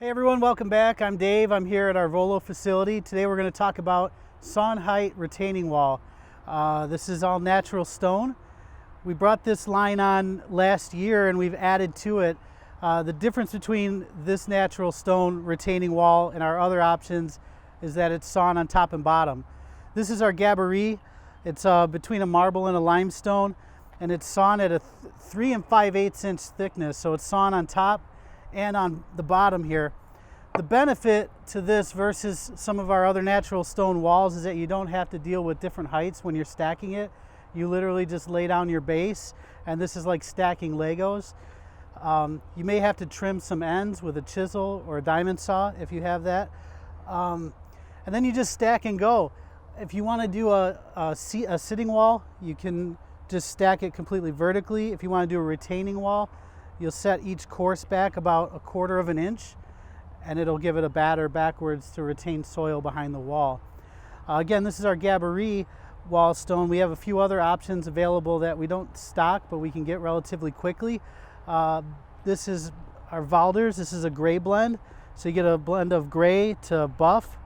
Hey everyone, welcome back. I'm Dave. I'm here at our Volo facility. Today we're going to talk about Sawn height retaining wall. This is all natural stone. We brought this line on last year and we've added to it. The difference between this natural stone retaining wall and our other options is that it's sawn on top and bottom. This is our Gabourey. It's between a marble and a limestone, and it's sawn at a 3 5/8 inch thickness. So it's sawn on top and on the bottom here. The benefit to this versus some of our other natural stone walls is that you don't have to deal with different heights when you're stacking it. You literally just lay down your base, and this is like stacking Legos. You may have to trim some ends with a chisel or a diamond saw if you have that. And then you just stack and go. If you want to do a sitting wall, you can just stack it completely vertically. If you want to do a retaining wall, you'll set each course back about 1/4 of an inch, and it'll give it a batter backwards to retain soil behind the wall. Again, this is our Gabourey wall stone. We have a few other options available that we don't stock, but we can get relatively quickly. This is our Valders. This is a gray blend, so you get a blend of gray to buff.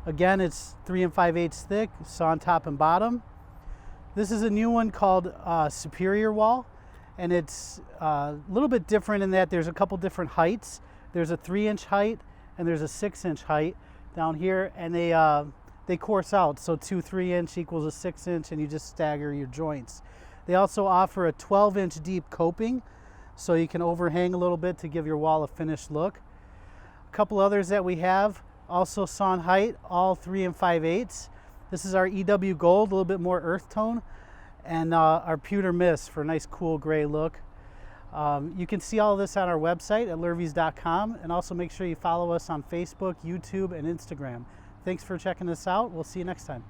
Again, it's 3 5/8 thick, sawn top and bottom. This is a new one called Superior Wall, and it's a little bit different in that there's a couple different heights. There's a 3-inch height and there's a 6-inch height down here, and they course out. So 2 3-inch equals a 6-inch, and you just stagger your joints. They also offer a 12-inch deep coping, so you can overhang a little bit to give your wall a finished look. A couple others that we have, also sawn height, all 3 5/8. This is our EW Gold, a little bit more earth tone, and our Pewter Mist for a nice cool gray look. You can see all of this on our website at lurveys.com, and also make sure you follow us on Facebook, YouTube, and Instagram. Thanks for checking us out. We'll see you next time.